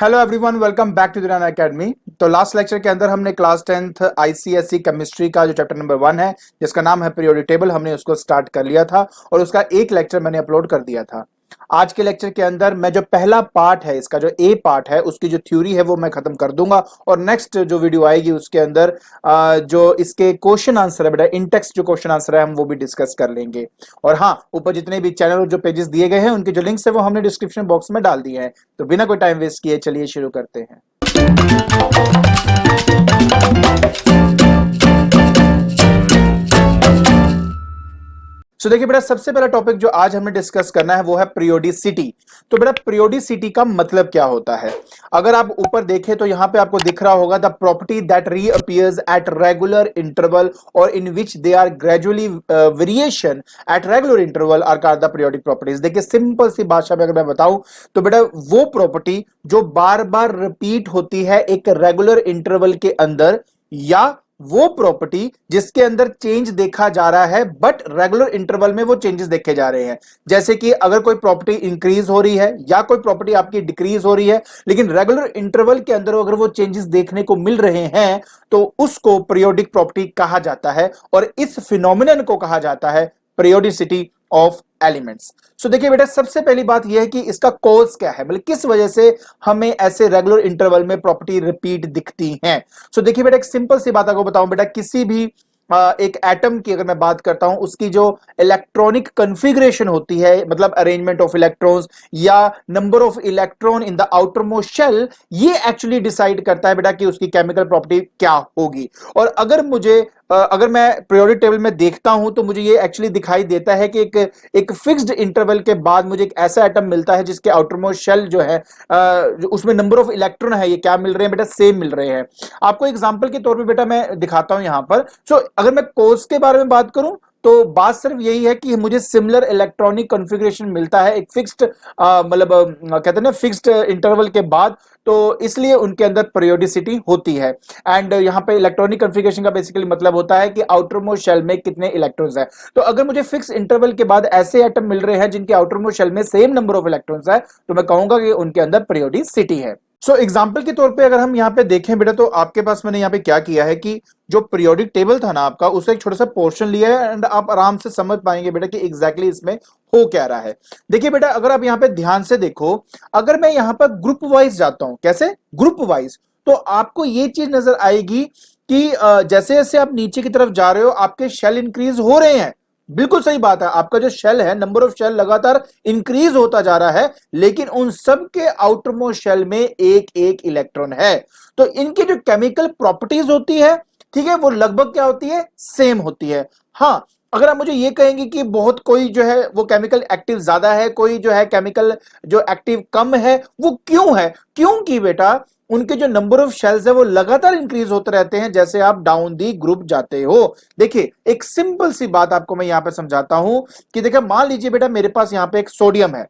Hello everyone, welcome back to Durana academy. तो last lecture के अंदर हमने क्लास 10th आईसीएसई केमिस्ट्री का जो चैप्टर नंबर 1 है जिसका नाम है पीरियोडिक टेबल, हमने उसको स्टार्ट कर लिया था और उसका एक लेक्चर मैंने अपलोड कर दिया था। आज के लेक्चर के अंदर मैं जो पहला पार्ट है, इसका जो ए पार्ट है, उसकी जो थ्योरी है वो मैं खत्म कर दूंगा और नेक्स्ट जो वीडियो आएगी उसके अंदर जो इसके क्वेश्चन आंसर है बेटा, इन टेक्स्ट जो क्वेश्चन आंसर है हम वो भी डिस्कस कर लेंगे। और हाँ, ऊपर जितने भी चैनल और जो पेजेस दिए गए हैं उनके जो लिंक्स है वो हमने डिस्क्रिप्शन बॉक्स में डाल दिए हैं। तो बिना कोई टाइम वेस्ट किए चलिए शुरू करते हैं। देखिए बेटा, सबसे पहला टॉपिक जो आज हमें डिस्कस करना है वो है पीरियोडिसिटी। तो बेटा, पीरियोडिसिटी का मतलब क्या होता है? अगर आप ऊपर देखें तो यहां पे आपको दिख रहा होगा the property that reappears at regular interval और in which they are gradually variation at regular interval are called the periodic properties. देखिए, सिंपल सी भाषा में अगर मैं बताऊं तो बेटा, वो प्रॉपर्टी जो बार बार रिपीट होती है एक रेगुलर इंटरवल के अंदर, या वो प्रॉपर्टी जिसके अंदर चेंज देखा जा रहा है बट रेगुलर इंटरवल में वो चेंजेस देखे जा रहे हैं। जैसे कि अगर कोई प्रॉपर्टी इंक्रीज हो रही है या कोई प्रॉपर्टी आपकी डिक्रीज हो रही है, लेकिन रेगुलर इंटरवल के अंदर अगर वो चेंजेस देखने को मिल रहे हैं तो उसको पीरियोडिक प्रॉपर्टी कहा जाता है और इस फिनोमिनन को कहा जाता है पीरियोडिसिटी ऑफ एलिमेंट्स। सो देखिए बेटा, सबसे पहली बात यह है कि इसका कॉज क्या है, मतलब किस वजह से हमें ऐसे रेगुलर इंटरवल में प्रॉपर्टी रिपीट दिखती हैं। सो देखिए बेटा, एक सिंपल सी बात आपको बताऊं बेटा, किसी भी एक एटम की अगर मैं बात करता हूं, उसकी जो इलेक्ट्रॉनिक कॉन्फ़िगरेशन होती है, मतलब अरेंजमेंट ऑफ इलेक्ट्रॉन्स या number of electron in the outermost shell, ये एक्चुअली डिसाइड करता है बेटा कि उसकी केमिकल प्रॉपर्टी क्या होगी। और अगर मैं पीरियोडिक टेबल में देखता हूं तो मुझे ये एक्चुअली दिखाई देता है कि एक फिक्स्ड इंटरवल के बाद मुझे एक ऐसा एटम मिलता है जिसके आउटर मोस्ट शेल जो है, उसमें नंबर ऑफ इलेक्ट्रॉन है, ये क्या मिल रहे हैं बेटा, सेम मिल रहे हैं। आपको एग्जांपल के तौर पे बेटा मैं दिखाता हूं यहां पर। अगर मैं कोर्स के बारे में बात करूं तो बात सिर्फ यही है कि मुझे सिमिलर इलेक्ट्रॉनिक कॉन्फ़िगरेशन मिलता है एक फिक्स्ड, मतलब कहते हैं ना, फिक्स्ड इंटरवल के बाद, तो इसलिए उनके अंदर पीरियोडिसिटी होती है। एंड यहां पे इलेक्ट्रॉनिक कॉन्फ़िगरेशन का बेसिकली मतलब होता है कि आउटर मोस्ट शेल में कितने इलेक्ट्रॉन्स है। तो अगर मुझे फिक्स इंटरवल के बाद ऐसे एटम मिल रहे हैं जिनके आउटर मोस्ट शेल में सेम नंबर ऑफ इलेक्ट्रॉन्स है, तो मैं कहूंगा कि उनके अंदर पीरियोडिसिटी है। एग्जाम्पल के तौर पे अगर हम यहाँ पे देखें बेटा, तो आपके पास मैंने यहाँ पे क्या किया है कि जो पीरियोडिक टेबल था ना आपका, उससे एक छोटा सा पोर्शन लिया है एंड आप आराम से समझ पाएंगे बेटा कि एग्जैक्टली इसमें हो क्या रहा है। देखिए बेटा, अगर आप यहाँ पे ध्यान से देखो, अगर मैं यहाँ पर ग्रुप वाइज जाता हूं, कैसे ग्रुप वाइज, तो आपको ये चीज नजर आएगी कि जैसे जैसे आप नीचे की तरफ जा रहे हो आपके शेल इंक्रीज हो रहे हैं। बिल्कुल सही बात है, आपका जो शेल है, नंबर ऑफ शेल लगातार इंक्रीज होता जा रहा है, लेकिन उन सब के आउटर मोस्ट शेल में एक एक इलेक्ट्रॉन है। तो इनकी जो केमिकल प्रॉपर्टीज होती है, ठीक है, वो लगभग क्या होती है, सेम होती है। हाँ, अगर आप मुझे ये कहेंगे कि बहुत कोई जो है वो केमिकल एक्टिव ज्यादा है, कोई जो है केमिकल जो एक्टिव कम है, वो क्यों है? क्योंकि बेटा उनके जो नंबर ऑफ शेल्स है वो लगातार इंक्रीज होते रहते हैं जैसे आप डाउन दी ग्रुप जाते हो। देखिए, एक सिंपल सी बात आपको मैं यहां पे समझाता हूं कि देखिए, मान लीजिए बेटा मेरे पास यहां पे एक सोडियम है।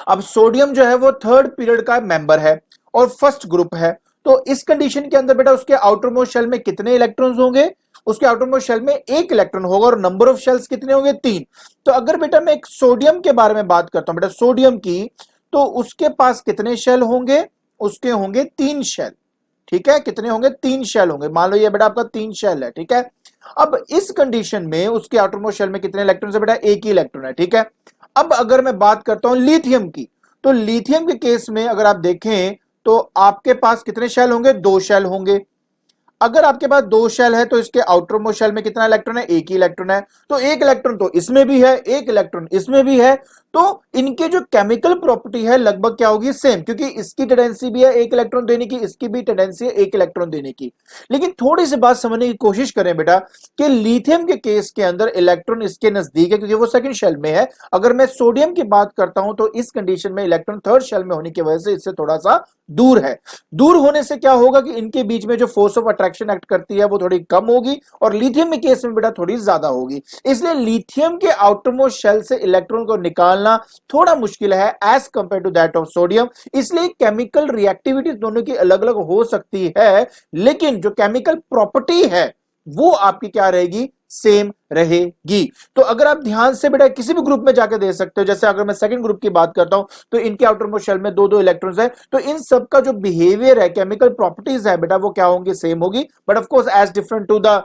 अब सोडियम जो है वो थर्ड पीरियड का मेंबर है और फर्स्ट ग्रुप है। तो इस कंडीशन के अंदर बेटा उसके आउटर मोस्ट शेल में कितने इलेक्ट्रॉन्स होंगे? उसके आउटर मोस्ट शेल में एक इलेक्ट्रॉन होगा और नंबर ऑफ शेल्स कितने होंगे? 3। तो अगर बेटा मैं एक सोडियम के बारे में बात करता हूं बेटा, सोडियम की, तो उसके पास कितने शेल होंगे? उसके होंगे 3 शेल। ठीक है, कितने होंगे? 3 शेल होंगे। मान लो ये बेटा आपका 3 शेल है, ठीक है। अब इस कंडीशन में उसके आउटर मोस्ट शेल में कितने इलेक्ट्रॉन है बेटा? एक ही इलेक्ट्रॉन है, ठीक है। अब अगर मैं बात करता हूं लिथियम की, तो लिथियम के केस में अगर आप देखें तो आपके पास कितने शेल होंगे? 2 शेल होंगे। अगर आपके पास 2 शेल है तो इसके आउटर मोस्ट शेल में कितना इलेक्ट्रॉन है? एक ही इलेक्ट्रॉन है। तो एक इलेक्ट्रॉन तो इसमें भी है, एक इलेक्ट्रॉन इसमें भी है, तो इनके जो केमिकल प्रॉपर्टी है लगभग क्या होगी? सेम, क्योंकि इसकी टेंडेंसी भी है एक इलेक्ट्रॉन देने की, इसकी भी टेंडेंसी है एक इलेक्ट्रॉन देने की। लेकिन थोड़ी सी बात समझने की कोशिश करें बेटा कि लिथियम के केस के अंदर इलेक्ट्रॉन इसके नजदीक है क्योंकि वो सेकंड शेल में है। अगर मैं सोडियम की बात करता हूं तो इस कंडीशन में इलेक्ट्रॉन थर्ड शेल में होने की वजह से इससे थोड़ा सा दूर है। दूर होने से क्या होगा कि इनके बीच में जो फोर्स ऑफ अट्रैक्शन एक्ट करती है वो थोड़ी कम होगी और लिथियम के केस में बेटा थोड़ी ज्यादा होगी। इसलिए लिथियम के आउटर मोस्ट शेल से इलेक्ट्रॉन को निकालना थोड़ा मुश्किल है as compare to that of sodium. इसलिए केमिकल रिएक्टिविटी दोनों की अलग अलग हो सकती है, लेकिन जो केमिकल प्रॉपर्टी है वो आपकी क्या रहेगी? सेम रहेगी। तो अगर आप ध्यान से बेटा किसी भी ग्रुप में जाके दे सकते हो, जैसे अगर मैं सेकंड ग्रुप की बात करता हूं तो इनके आउटर मोस्ट शेल में दो दो इलेक्ट्रॉन्स है, तो इन सब का जो बिहेवियर है, केमिकल प्रॉपर्टीज है बेटा, वो क्या होंगी, सेम होगी, but of course as different to the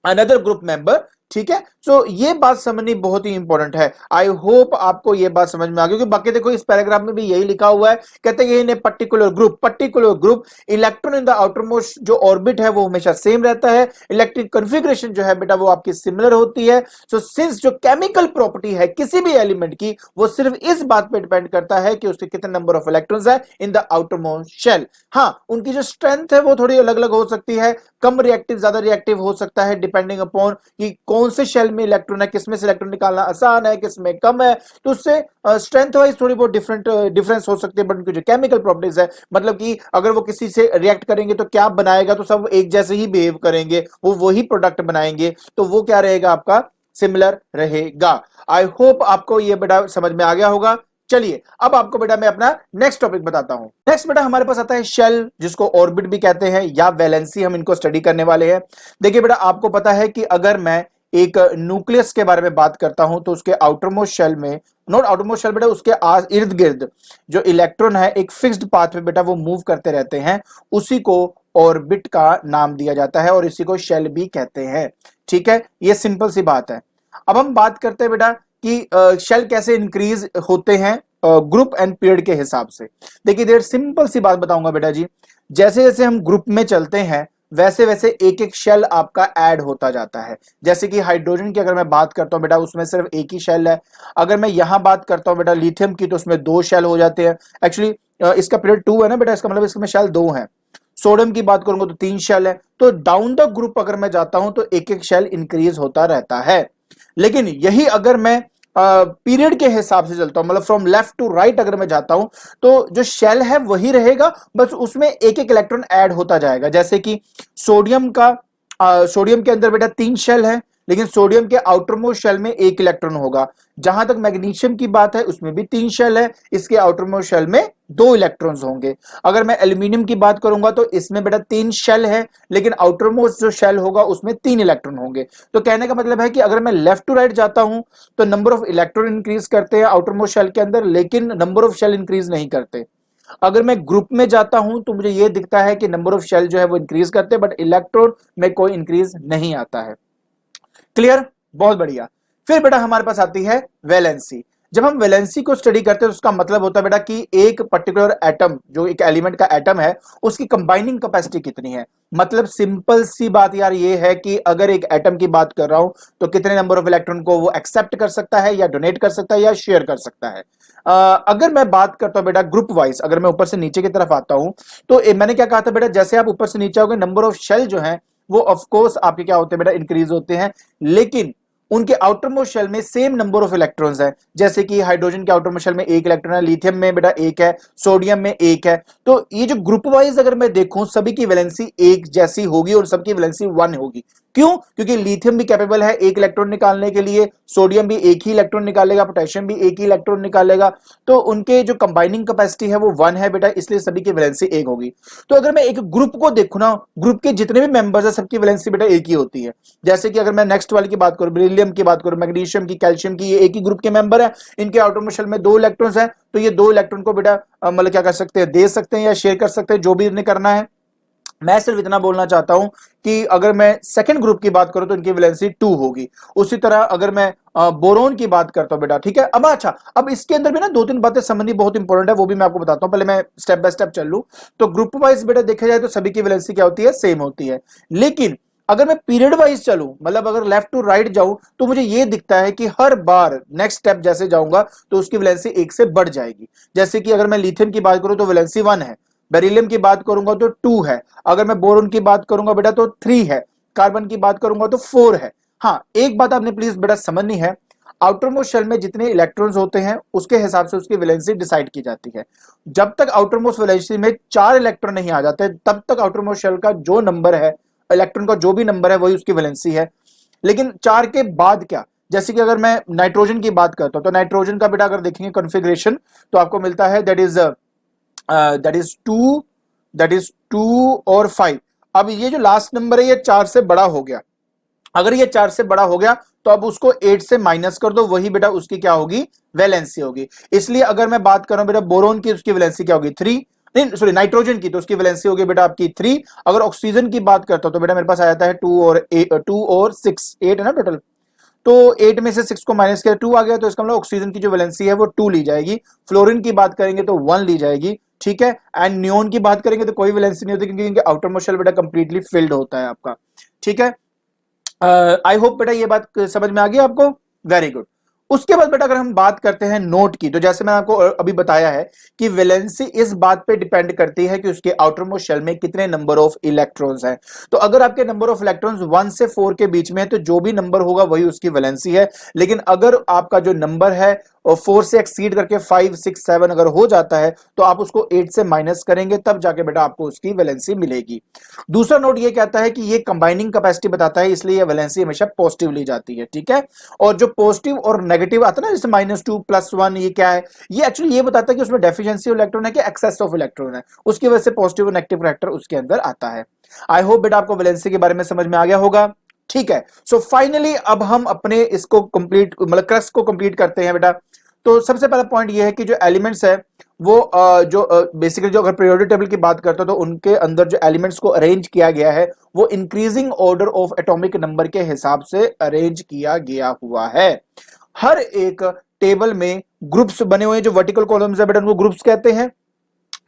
another group member. ठीक है, सो ये बात समझनी बहुत ही इंपॉर्टेंट है। आई होप आपको ये बात समझ में आ गई, क्योंकि बाकी देखो इस पैराग्राफ में भी यही लिखा हुआ है, कहते हैं इन particular group electron in the outer most जो ऑर्बिट है वो हमेशा सेम रहता है, इलेक्ट्रिक कॉन्फ़िगरेशन जो है बेटा वो आपकी सिमिलर होती है। सो सिंस जो केमिकल प्रॉपर्टी है किसी भी एलिमेंट की, वो सिर्फ इस बात पे डिपेंड करता है कि उसके कितने नंबर ऑफ इलेक्ट्रॉन्स है in the outermost shell. हाँ, उनकी जो स्ट्रेंथ है वो थोड़ी अलग अलग हो सकती है, कम रिएक्टिव ज्यादा रिएक्टिव हो सकता है, डिपेंडिंग अपॉन कि कौन से शेल में इलेक्ट्रॉन है, किसमें से इलेक्ट्रॉन निकालना आसान है, किसमें कम है, तो उससे स्ट्रेंथ वाइज थोड़ी बहुत डिफरेंस हो सकती है। बट उनकी जो केमिकल प्रॉपर्टीज है, मतलब कि अगर वो किसी से रिएक्ट करेंगे तो क्या बनाएगा, तो सब एक जैसे ही बिहेव करेंगे, वो वही प्रोडक्ट बनाएंगे, तो वो क्या रहेगा, आपका सिमिलर रहेगा। आई होप आपको ये बेटा समझ में आ गया होगा। चलिए अब आपको बेटा मैं अपना नेक्स्ट टॉपिक बताता हूं। नेक्स्ट बेटा हमारे पास आता है शेल, जिसको ऑर्बिट भी कहते हैं या वैलेंसी, हम इनको स्टडी करने वाले हैं। देखिए बेटा, आपको पता है कि अगर मैं एक न्यूक्लियस के बारे में बात करता हूं तो उसके आउटरमोस्ट शेल में, नॉट आउटरमोस्ट शेल बेटा, उसके इर्द गिर्द जो इलेक्ट्रॉन है एक फिक्स्ड पाथ में बेटा वो मूव करते रहते हैं, उसी को ऑर्बिट का नाम दिया जाता है और इसी को शेल भी कहते हैं। ठीक है, ये सिंपल सी बात है। अब हम बात करते हैं बेटा कि शेल कैसे इंक्रीज होते हैं ग्रुप एंड पीरियड के हिसाब से। देखिए देर सिंपल सी बात बताऊंगा बेटा जी, जैसे जैसे हम ग्रुप में चलते हैं वैसे वैसे एक एक शेल आपका ऐड होता जाता है। जैसे कि हाइड्रोजन की अगर मैं बात करता हूं बेटा, उसमें सिर्फ एक ही शेल है। अगर मैं यहां बात करता हूं बेटा लिथियम की, तो उसमें दो शेल हो जाते हैं। एक्चुअली इसका पीरियड 2 है ना बेटा, इसका मतलब इसमें शेल 2 है। सोडियम की बात करूंगा तो 3 शेल है। तो डाउन द ग्रुप अगर मैं जाता हूं तो एक एक शेल इंक्रीज होता रहता है। लेकिन यही अगर मैं पीरियड के हिसाब से चलता हूं, मतलब फ्रॉम लेफ्ट टू राइट अगर मैं जाता हूं, तो जो शेल है वही रहेगा, बस उसमें एक एक इलेक्ट्रॉन ऐड होता जाएगा। जैसे कि सोडियम के अंदर बेटा 3 शेल है, लेकिन सोडियम के आउटर मोस्ट शेल में एक इलेक्ट्रॉन होगा। जहां तक मैग्नीशियम की बात है उसमें भी 3 शेल है, इसके आउटर मोस्ट शेल में 2 इलेक्ट्रॉन्स होंगे। अगर मैं एल्यूमिनियम की बात करूंगा तो इसमें बेटा 3 शेल है, लेकिन आउटर मोस्ट जो शेल होगा उसमें 3 इलेक्ट्रॉन होंगे। तो कहने का मतलब है कि अगर मैं लेफ्ट टू राइट जाता हूं तो नंबर ऑफ इलेक्ट्रॉन इंक्रीज करते हैं आउटर मोस्ट शेल के अंदर, लेकिन नंबर ऑफ शेल इंक्रीज नहीं करते। अगर मैं ग्रुप में जाता हूं तो मुझे यह दिखता है कि नंबर ऑफ शेल जो है वो इंक्रीज करते हैं, बट इलेक्ट्रॉन में कोई इंक्रीज नहीं आता है। क्लियर, बहुत बढ़िया। फिर बेटा हमारे पास आती है वैलेंसी। जब हम वैलेंसी को स्टडी करते हैं तो उसका मतलब होता है बेटा कि एक पर्टिकुलर एटम, जो एक एलिमेंट का एटम है, उसकी कंबाइनिंग कैपेसिटी कितनी है। मतलब सिंपल सी बात यार ये है कि अगर एक एटम की बात कर रहा हूं तो कितने नंबर ऑफ इलेक्ट्रॉन को वो एक्सेप्ट कर सकता है या डोनेट कर सकता है या शेयर कर सकता है। अगर मैं बात करता हूं बेटा ग्रुप वाइज, अगर मैं ऊपर से नीचे की तरफ आता हूं तो मैंने क्या कहा था बेटा, जैसे आप ऊपर से नीचे आओगे नंबर ऑफ शेल जो है वो ऑफ कोर्स आपके क्या होते हैं बेटा, इंक्रीज होते हैं, लेकिन उनके आउटर मोस्ट शेल में सेम नंबर ऑफ इलेक्ट्रॉन्स है। जैसे कि हाइड्रोजन के आउटर मोस्ट शेल में एक इलेक्ट्रॉन है, लिथियम में बेटा एक है, सोडियम में एक है। तो ये जो ग्रुप वाइज अगर मैं देखूं सभी की वैलेंसी एक जैसी होगी और सबकी वैलेंसी 1 होगी। क्यों? क्योंकि लिथियम भी कैपेबल है एक इलेक्ट्रॉन निकालने के लिए, सोडियम भी एक ही इलेक्ट्रॉन निकालेगा, पोटेशियम भी एक ही इलेक्ट्रॉन निकालेगा। तो उनके जो कंबाइनिंग कैपेसिटी है वो 1 है बेटा, इसलिए सभी की वैलेंसी एक होगी। तो अगर मैं एक ग्रुप को देखूं ना, ग्रुप के जितने भी मेंबर्स है सबकी वैलेंसी बेटा एक ही होती है। जैसे कि अगर मैं नेक्स्ट वाले की बात करूं, बेरिलियम की बात करूं, मैग्नीशियम की, कैल्शियम की, ये एक ही ग्रुप के मेंबर है, इनके आउटर मोस्ट शेल में 2 इलेक्ट्रॉन्स हैं, तो ये 2 इलेक्ट्रॉन को बेटा मतलब क्या कर सकते हैं, दे सकते हैं या शेयर कर सकते हैं, जो भी इन्हें करना है। मैं सिर्फ इतना बोलना चाहता हूं कि अगर मैं सेकंड ग्रुप की बात करूं तो इनकी वैलेंसी 2 होगी। उसी तरह अगर मैं बोरोन की बात करता हूं बेटा, ठीक है। अब अच्छा, अब इसके अंदर भी ना 2-3 बातें समझनी बहुत इंपॉर्टेंट है, वो भी मैं आपको बताता हूं। पहले मैं स्टेप बाय स्टेप चल लूं तो ग्रुप वाइज बेटा देखा जाए तो सभी की वैलेंसी क्या होती है, सेम होती है। लेकिन अगर मैं पीरियड वाइज चलूं, मतलब अगर लेफ्ट टू राइट जाऊं, तो मुझे यह दिखता है कि हर बार नेक्स्ट स्टेप जैसे जाऊंगा तो उसकी वैलेंसी 1 से बढ़ जाएगी। जैसे कि अगर मैं लिथियम की बात करूं तो वैलेंसी 1 है, बेरिलियम की बात करूंगा तो 2 है, अगर मैं बोरोन की बात करूंगा बेटा तो 3 है, कार्बन की बात करूंगा तो 4 है। हाँ, एक बात आपने प्लीज बेटा समझनी है, आउटर मोस्ट शेल में जितने इलेक्ट्रॉन्स होते हैं उसके हिसाब से उसकी वैलेंसी डिसाइड की जाती है। जब तक आउटर मोस्ट वैलेंसी में 4 इलेक्ट्रॉन नहीं आ जाते तब तक आउटर मोस्ट शेल का जो नंबर है, इलेक्ट्रॉन का जो भी नंबर है वही उसकी वैलेंसी है। लेकिन 4 के बाद क्या, जैसे कि अगर मैं नाइट्रोजन की बात करता हूं तो नाइट्रोजन का बेटा अगर देखेंगे कॉन्फ़िगरेशन तो आपको मिलता है दैट इज 2 और 5। अब ये जो लास्ट नंबर है ये 4 से बड़ा हो गया, अगर ये 4 से बड़ा हो गया तो अब उसको 8 से माइनस कर दो, वही बेटा उसकी क्या होगी, वैलेंसी होगी। इसलिए अगर मैं बात कर रहा हूं बेटा बोरोन की, उसकी वैलेंसी क्या होगी 3, नहीं सॉरी नाइट्रोजन की, तो उसकी वैलेंसी होगी बेटा आपकी 3। अगर ऑक्सीजन की बात करता हूं तो बेटा मेरे पास आ जाता है 2 और 6, 8 है ना टोटल। तो 8 में से 6 को माइनस किया 2 आ गया, तो इसका मतलब ऑक्सीजन की जो वैलेंसी है वो 2 ली जाएगी। फ्लोरीन की बात करेंगे तो 1 ली जाएगी, ठीक है। एंड नियोन की बात करेंगे तो कोई वैलेंसी नहीं होती, क्योंकि आउटर मोस्ट शेल बेटा कंप्लीटली फिल्ड होता है आपका, ठीक है। आई होप बेटा ये बात समझ में आ गई आपको, वेरी गुड। उसके बाद बेटा अगर हम बात करते हैं नोट की, तो जैसे मैंने आपको अभी बताया है कि वैलेंसी इस बात पे डिपेंड करती है कि उसके आउटर मोस्ट शेल में कितने नंबर ऑफ इलेक्ट्रॉन्स हैं। तो अगर आपके नंबर ऑफ इलेक्ट्रॉन्स 1 से 4 के बीच में है तो जो भी नंबर होगा वही उसकी वैलेंसी है। लेकिन अगर आपका जो नंबर है और 4 से एक्सीड करके 5, 6, 7 अगर हो जाता है तो आप उसको 8 से माइनस करेंगे, तब जाके बेटा आपको उसकी वैलेंसी मिलेगी। दूसरा नोट ये कहता है कि ये कंबाइनिंग कैपेसिटी बताता है, इसलिए ये वैलेंसी हमेशा पॉजिटिव ली जाती है, ठीक है। और जो पॉजिटिव और नेगेटिव आता है ना, जैसे -2 +1, ये क्या है, ये एक्चुअली ये बताता है कि उसमें डेफिशिएंसी ऑफ इलेक्ट्रॉन है कि एक्सेस ऑफ इलेक्ट्रॉन है, उसकी वजह से पॉजिटिव और नेगेटिव कैरेक्टर उसके अंदर आता है। आई होप बेटा आपको वैलेंसी के बारे में समझ में आ गया होगा, ठीक है। सो फाइनली अब हम अपने इसको कंप्लीट मतलब क्रक्स को कंप्लीट करते हैं बेटा। तो सबसे पहला पॉइंट ये है कि जो एलिमेंट्स है वो जो बेसिकली जो अगर पीरियोडिक टेबल की बात करते हो तो उनके अंदर जो एलिमेंट्स को अरेंज किया गया है वो increasing order of atomic number के हिसाब से अरेंज किया गया हुआ है। हर एक टेबल में ग्रुप्स बने हुए हैं, जो वर्टिकल कॉलम्स है बेटा उनको ग्रुप्स कहते हैं।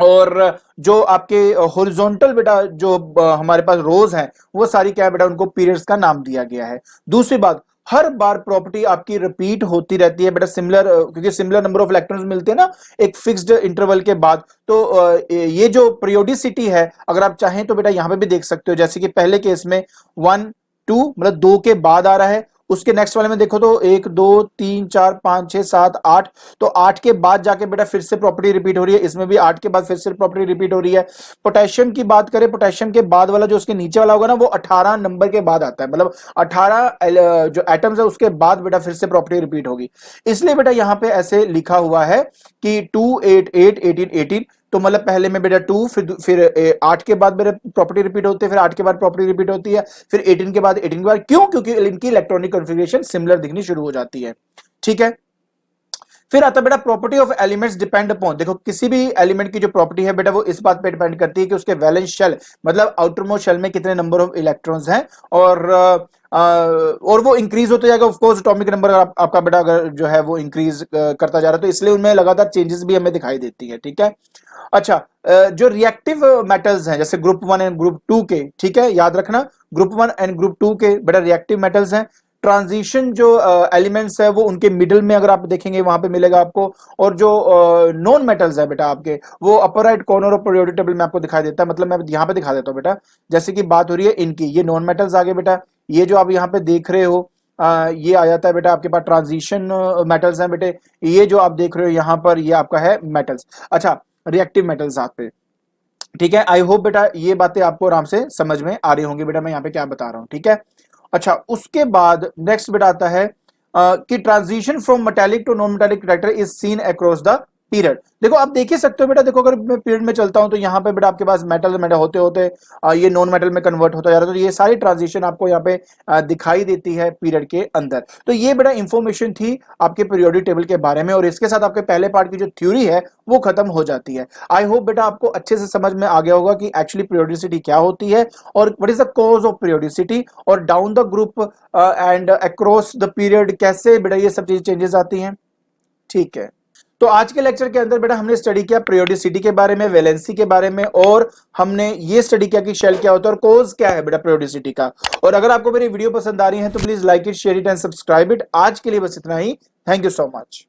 और जो आपके हॉरिजॉन्टल बेटा जो हमारे पास रोज हैं वो सारी क्या है बेटा, उनको पीरियड्स का नाम दिया गया है। दूसरी बात, हर बार प्रॉपर्टी आपकी रिपीट होती रहती है बेटा, सिमिलर क्योंकि सिमिलर नंबर ऑफ इलेक्ट्रॉन्स मिलते हैं ना एक फिक्स्ड इंटरवल के बाद। तो ये जो पीरियोडिसिटी है अगर आप चाहें तो बेटा यहां पे भी देख सकते हो, जैसे कि पहले केस में 1 2 मतलब 2 के बाद आ रहा है, उसके नेक्स्ट वाले में देखो तो 1 2 3 4 5 6 7 8, तो 8 के बाद जाके बेटा फिर से प्रॉपर्टी रिपीट हो रही है, इसमें भी 8 के बाद फिर से प्रॉपर्टी रिपीट हो रही है। पोटेशियम की बात करें, पोटेशियम के बाद वाला जो उसके नीचे वाला होगा ना वो 18 नंबर के बाद आता है, मतलब 18 जो एटम्स है उसके बाद बेटा फिर से प्रॉपर्टी रिपीट होगी। इसलिए बेटा यहां पे ऐसे लिखा हुआ है कि 2 8 8 18 18, तो मतलब पहले में बेटा 2, फिर 8 के बाद बेटा प्रॉपर्टी रिपीट होती है, फिर 8 के बाद प्रॉपर्टी रिपीट होती है, फिर 18 के बाद 18 के बाद, क्यों, क्योंकि इनकी इलेक्ट्रॉनिक कॉन्फ़िगरेशन सिमिलर दिखनी शुरू हो जाती है, ठीक है। फिर आता है बेटा property of elements depend upon, देखो किसी भी एलिमेंट की जो प्रॉपर्टी है बेटा वो इस बात पे डिपेंड करती है कि उसके वैलेंस शेल मतलब आउटर मोस्ट शेल में कितने नंबर ऑफ इलेक्ट्रॉन्स हैं, और वो इंक्रीज होते जाएगा ऑफ कोर्स एटॉमिक नंबर आपका बेटा अगर जो है वो इंक्रीज करता जा रहा है, तो इसलिए उनमें लगातार चेंजेस भी हमें दिखाई देती है, ठीक है। अच्छा, जो रिएक्टिव मेटल्स हैं जैसे ग्रुप 1 एंड ग्रुप 2 के, ठीक है, याद रखना ग्रुप 1 एंड ग्रुप 2 के बेटा रिएक्टिव मेटल्स हैं। ट्रांजिशन जो एलिमेंट्स है वो उनके मिडिल में अगर आप देखेंगे वहां पे मिलेगा आपको। और जो नॉन मेटल्स है बेटा आपके वो upper right corner of periodic table में आपको दिखाई देता है, मतलब मैं यहाँ पे दिखा देता हूँ बेटा। जैसे कि बात हो रही है इनकी, ये नॉन मेटल्स आगे बेटा, ये जो आप यहाँ पे देख रहे हो ये आ जाता है बेटा आपके पास ट्रांजिशन मेटल्स हैं बेटे। ये जो आप देख रहे हो यहाँ पर ये आपका है मेटल्स, अच्छा रिएक्टिव मेटल्स आते हैं, ठीक है। आई होप बेटा ये बातें आपको आराम से समझ में आ रही होंगी बेटा मैं यहाँ पे क्या बता रहा हूँ, ठीक है। अच्छा, उसके बाद नेक्स्ट बेटा आता है कि transition from metallic to non metallic character is seen across the period. देखो आप देख ही सकते हो बेटा, देखो अगर मैं पीरियड में चलता हूं तो यहाँ पे बेटा आपके पास मेटल मेटल होते होते ये नॉन मेटल में कन्वर्ट होता जा रहा है, तो ये सारी ट्रांजिशन आपको यहाँ पे दिखाई देती है पीरियड के अंदर। तो ये बेटा इंफॉर्मेशन थी आपके पीरियोडिक टेबल के बारे में, और इसके साथ आपके पहले पार्ट की जो थ्योरी है वो खत्म हो जाती है। आई होप बेटा आपको अच्छे से समझ में आ गया होगा कि एक्चुअली पीरियोडिसिटी क्या होती है और what is the cause of periodicity, और down the group and across the period कैसे बेटा ये सब चीजें चेंजेस आती हैं, ठीक है। तो आज के लेक्चर के अंदर बेटा हमने स्टडी किया पीरियोडिसिटी के बारे में, वैलेंसी के बारे में, और हमने ये स्टडी किया कि शेल क्या होता है और कोज क्या है बेटा पीरियोडिसिटी का। और अगर आपको मेरी वीडियो पसंद आ रही है तो please like it, share it and subscribe it. आज के लिए बस इतना ही, थैंक यू सो मच।